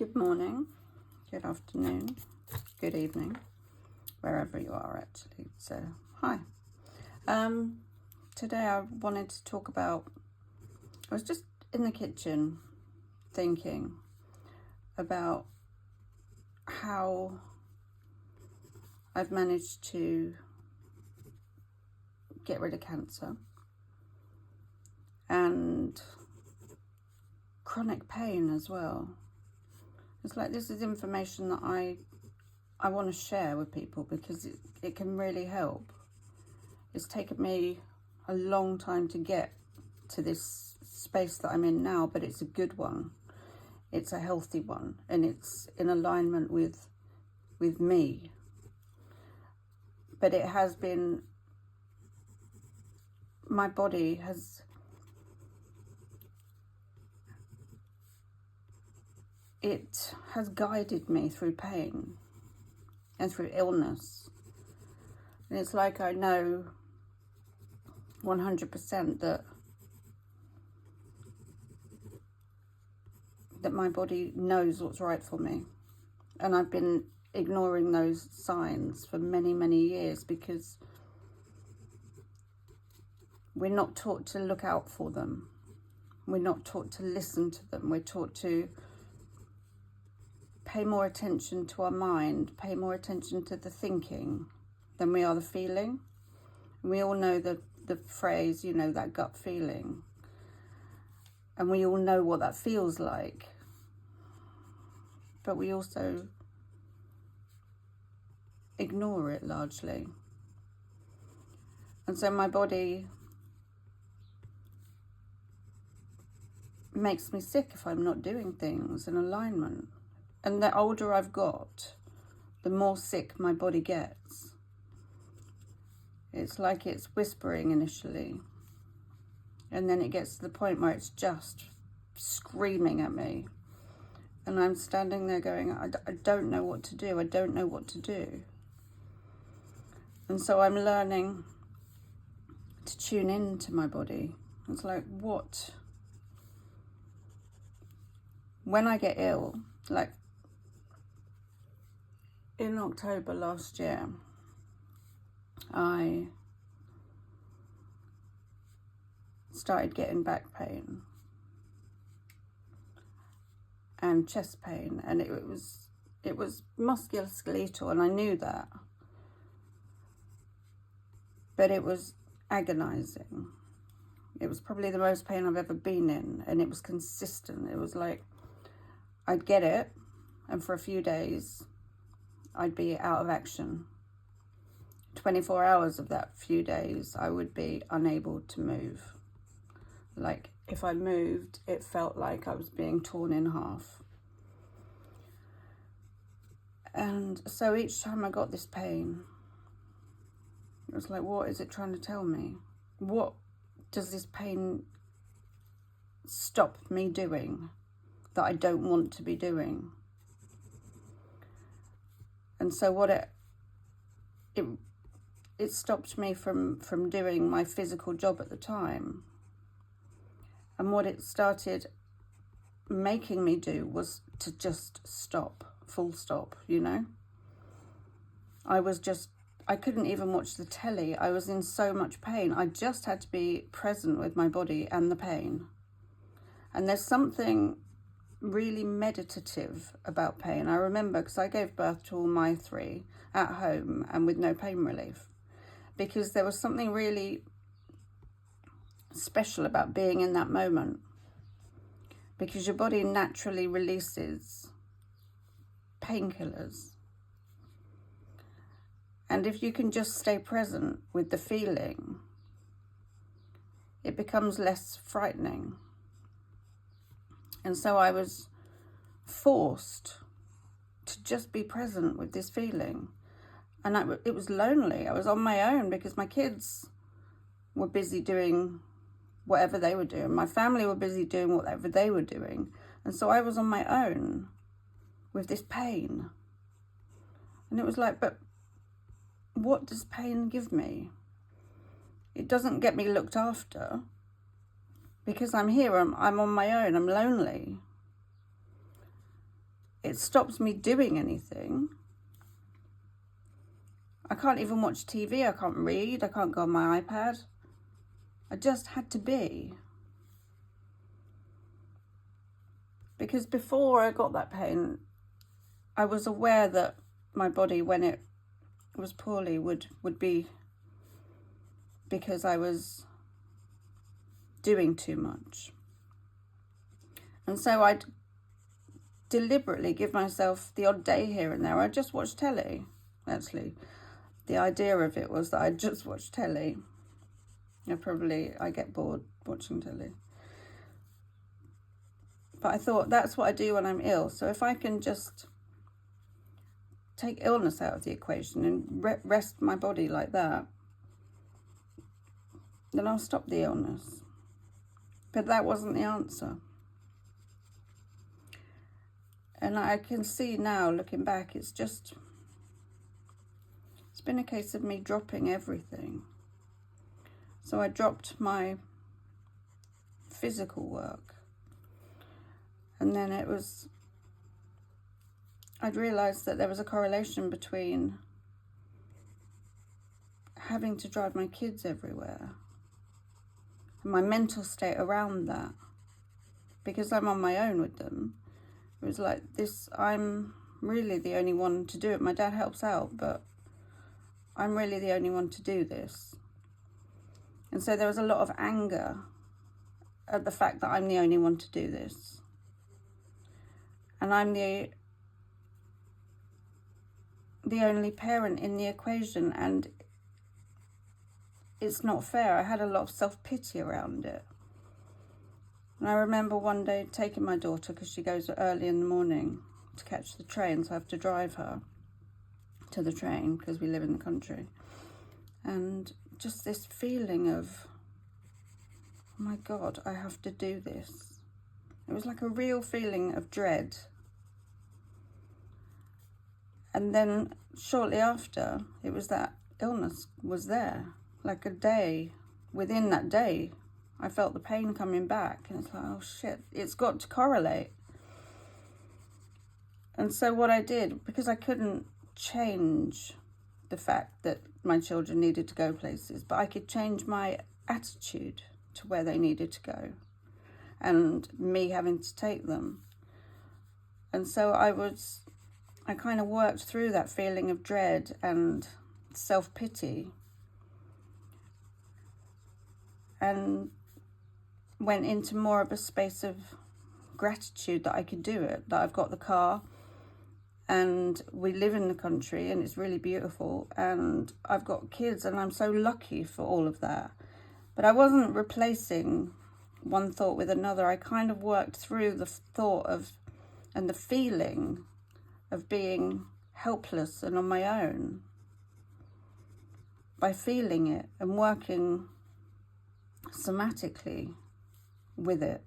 Good morning, good afternoon, good evening, wherever you are actually. So, hi. Today I wanted to talk about, I was just in the kitchen thinking about how I've managed to get rid of cancer and chronic pain as well. It's like this is information that I want to share with people because it can really help. It's taken me a long time to get to this space that I'm in now, but it's a good one. It's a healthy one, and it's in alignment with me. But it has been, my body has, it has guided me through pain and through illness. And it's like I know 100% that my body knows what's right for me. And I've been ignoring those signs for many, many years because we're not taught to look out for them. We're not taught to listen to them. We're taught to pay more attention to our mind, pay more attention to the thinking than we are the feeling. We all know the phrase, you know, that gut feeling. And we all know what that feels like. But we also ignore it largely. And so my body makes me sick if I'm not doing things in alignment. And the older I've got, the more sick my body gets. It's like it's whispering initially. And then it gets to the point where it's just screaming at me. And I'm standing there going, I don't know what to do. I don't know what to do. And so I'm learning to tune into my body. It's like, what? When I get ill, like in October last year, I started getting back pain and chest pain, and it was musculoskeletal, and I knew that, but it was agonizing. It was probably the most pain I've ever been in, and it was consistent. It was like I'd get it, and for a few days I'd be out of action. 24 hours of that few days I would be unable to move. Like if I moved, it felt like I was being torn in half. And so each time I got this pain, it was like, what is it trying to tell me? What does this pain stop me doing that I don't want to be doing? And so what it stopped me from doing my physical job at the time. And what it started making me do was to just stop, full stop, you know? I couldn't even watch the telly. I was in so much pain. I just had to be present with my body and the pain. And there's something really meditative about pain. I remember because I gave birth to all my three at home and with no pain relief, because there was something really special about being in that moment, because your body naturally releases painkillers. And if you can just stay present with the feeling, it becomes less frightening. And so I was forced to just be present with this feeling. And it was lonely. I was on my own because my kids were busy doing whatever they were doing. My family were busy doing whatever they were doing. And so I was on my own with this pain. And it was like, but what does pain give me? It doesn't get me looked after. Because I'm here, I'm on my own, I'm lonely. it stops me doing anything. I can't even watch TV, I can't read, I can't go on my iPad. I just had to be. Because before I got that pain, I was aware that my body, when it was poorly, would be because I was doing too much. And so I'd deliberately give myself the odd day here and there. I just watched telly, actually. The idea of it was that I'd just watch telly. I get bored watching telly. But I thought that's what I do when I'm ill. So if I can just take illness out of the equation and rest my body like that, then I'll stop the illness. But that wasn't the answer. And I can see now, looking back, it's been a case of me dropping everything. So I dropped my physical work. And then I'd realised that there was a correlation between having to drive my kids everywhere and my mental state around that. Because I'm on my own with them. It was like this, I'm really the only one to do it. My dad helps out, but I'm really the only one to do this. And so there was a lot of anger at the fact that I'm the only one to do this. And I'm the only parent in the equation, and it's not fair. I had a lot of self-pity around it. And I remember one day taking my daughter, because she goes early in the morning to catch the train, so I have to drive her to the train because we live in the country. And just this feeling of, oh my God, I have to do this. It was like a real feeling of dread. And then shortly after, it was that illness was there. Like a day, within that day, I felt the pain coming back. And it's like, oh shit, it's got to correlate. And so what I did, because I couldn't change the fact that my children needed to go places, but I could change my attitude to where they needed to go and me having to take them. And so I kind of worked through that feeling of dread and self-pity and went into more of a space of gratitude that I could do it, that I've got the car and we live in the country and it's really beautiful and I've got kids and I'm so lucky for all of that. But I wasn't replacing one thought with another. I kind of worked through the thought of and the feeling of being helpless and on my own by feeling it and working somatically with it.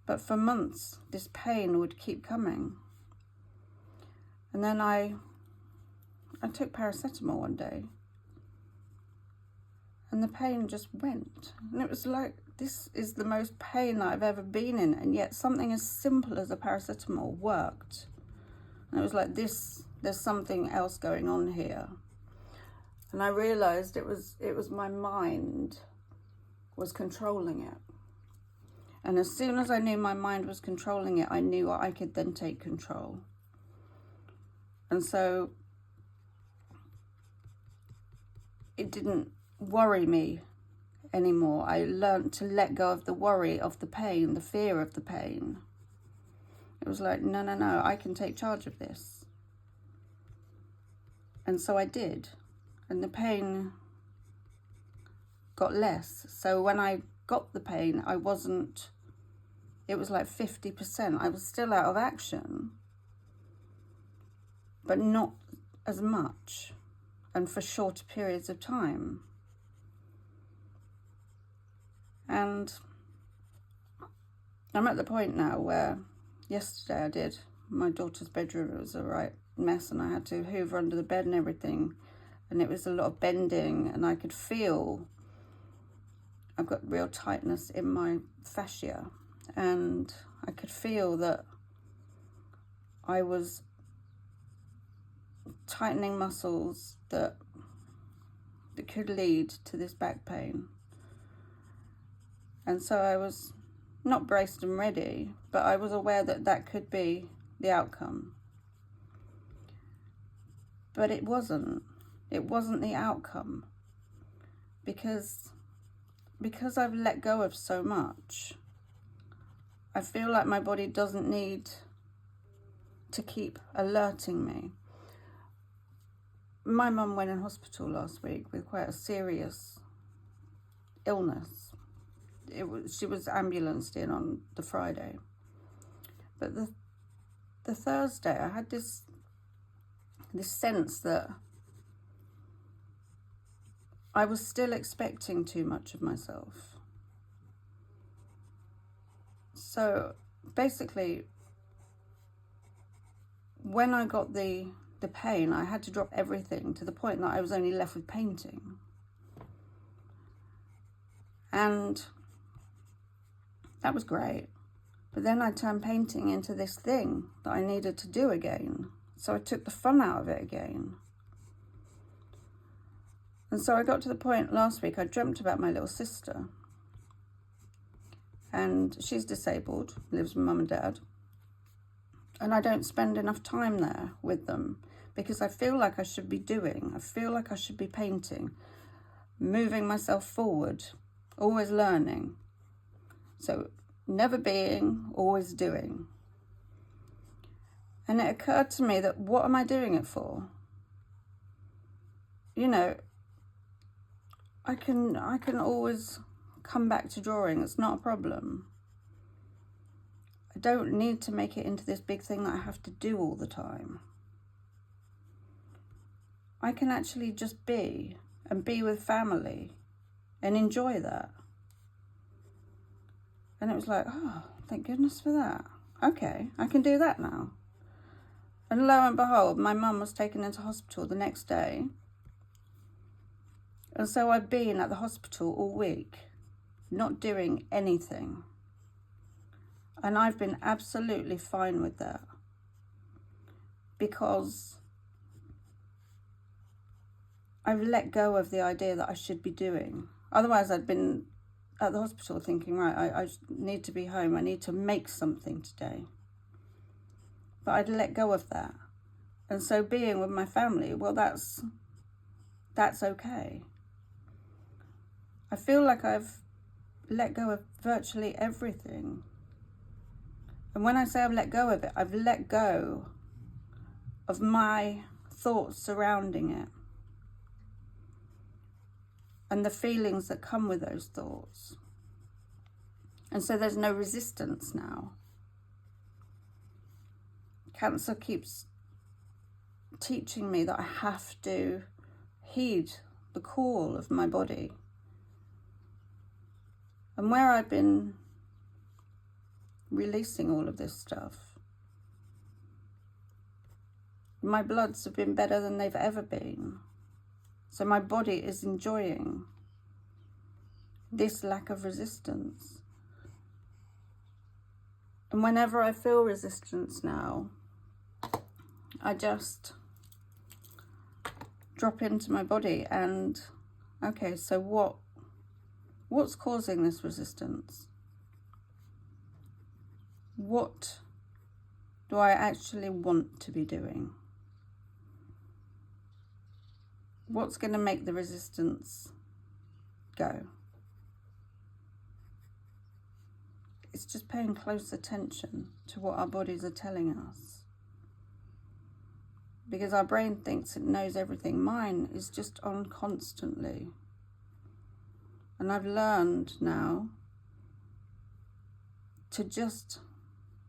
But for months, this pain would keep coming. And then I took paracetamol one day and the pain just went. And it was like, this is the most pain that I've ever been in, and yet something as simple as a paracetamol worked. And it was like, there's something else going on here. And I realised it was my mind was controlling it. And as soon as I knew my mind was controlling it, I knew I could then take control. And so it didn't worry me anymore. I learned to let go of the worry of the pain, the fear of the pain. It was like, no, I can take charge of this. And so I did. And the pain got less. So when I got the pain, it was like 50%. I was still out of action, but not as much and for shorter periods of time. And I'm at the point now where yesterday my daughter's bedroom was a right mess and I had to hoover under the bed and everything. And it was a lot of bending and I could feel I've got real tightness in my fascia. And I could feel that I was tightening muscles that could lead to this back pain. And so I was not braced and ready, but I was aware that that could be the outcome. But it wasn't. It wasn't the outcome. Because I've let go of so much, I feel like my body doesn't need to keep alerting me. My mum went in hospital last week with quite a serious illness. She was ambulanced in on the Friday. But the Thursday, I had this sense that I was still expecting too much of myself. So basically, when I got the pain, I had to drop everything to the point that I was only left with painting. And that was great. But then I turned painting into this thing that I needed to do again. So I took the fun out of it again. And so I got to the point last week, I dreamt about my little sister. And she's disabled, lives with mum and dad. And I don't spend enough time there with them because I feel like I should be doing. I feel like I should be painting, moving myself forward, always learning. So never being, always doing. And it occurred to me that what am I doing it for? You know, I can always come back to drawing. It's not a problem. I don't need to make it into this big thing that I have to do all the time. I can actually just be and be with family and enjoy that. And it was like, oh, thank goodness for that. Okay, I can do that now. And lo and behold, my mum was taken into hospital the next day. And so I've been at the hospital all week, not doing anything. And I've been absolutely fine with that. Because I've let go of the idea that I should be doing. Otherwise, I'd been at the hospital thinking, right, I need to be home. I need to make something today. But I'd let go of that. And so being with my family, well, that's okay. I feel like I've let go of virtually everything. And when I say I've let go of it, I've let go of my thoughts surrounding it and the feelings that come with those thoughts. And so there's no resistance now. Cancer keeps teaching me that I have to heed the call of my body. And where I've been releasing all of this stuff, my bloods have been better than they've ever been. So my body is enjoying this lack of resistance. And whenever I feel resistance now, I just drop into my body and, okay, so what's causing this resistance? What do I actually want to be doing? What's going to make the resistance go? It's just paying close attention to what our bodies are telling us. Because our brain thinks it knows everything. Mine is just on constantly. And I've learned now to just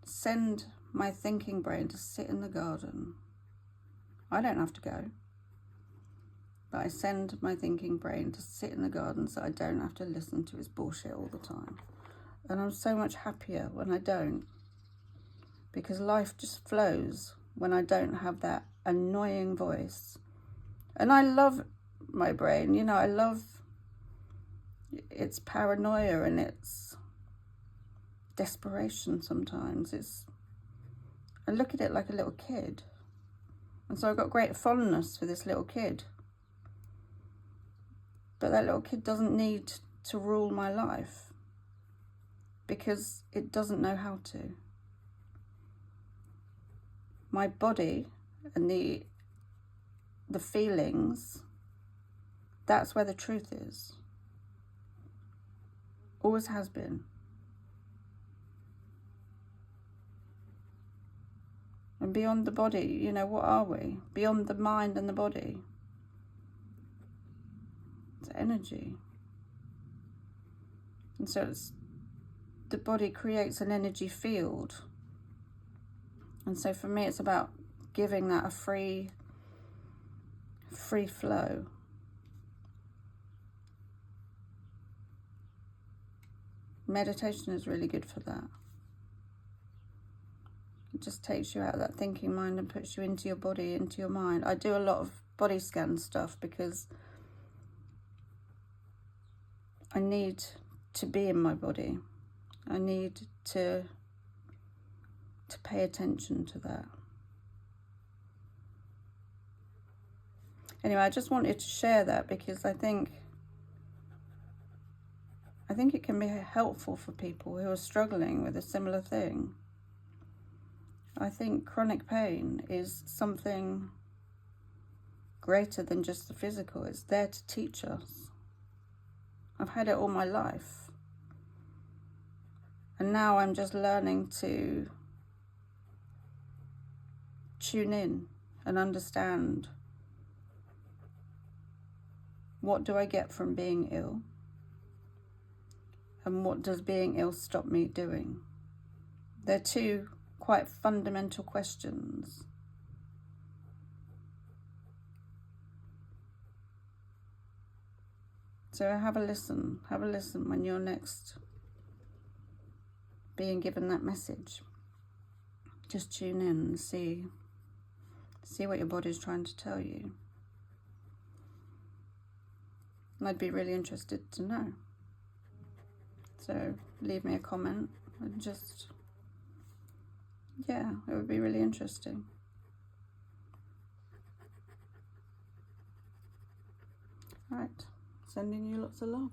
send my thinking brain to sit in the garden. I don't have to go. But I send my thinking brain to sit in the garden so I don't have to listen to his bullshit all the time. And I'm so much happier when I don't. Because life just flows when I don't have that annoying voice. And I love my brain, you know, I love its paranoia and its desperation sometimes. I look at it like a little kid. And so I've got great fondness for this little kid. But that little kid doesn't need to rule my life because it doesn't know how to. My body and the feelings, that's where the truth is. Always has been. And beyond the body, you know, what are we? Beyond the mind and the body. It's energy. And so the body creates an energy field. And so for me, it's about giving that a free flow. Meditation is really good for that. It just takes you out of that thinking mind and puts you into your body, into your mind. I do a lot of body scan stuff because I need to be in my body. I need to pay attention to that. Anyway, I just wanted to share that because I think it can be helpful for people who are struggling with a similar thing. I think chronic pain is something greater than just the physical. It's there to teach us. I've had it all my life. And now I'm just learning to tune in and understand, what do I get from being ill? And what does being ill stop me doing? They're two quite fundamental questions. So have a listen when you're next being given that message. Just tune in and see what your body's trying to tell you. And I'd be really interested to know. So leave me a comment and just, yeah, it would be really interesting. All right, sending you lots of love.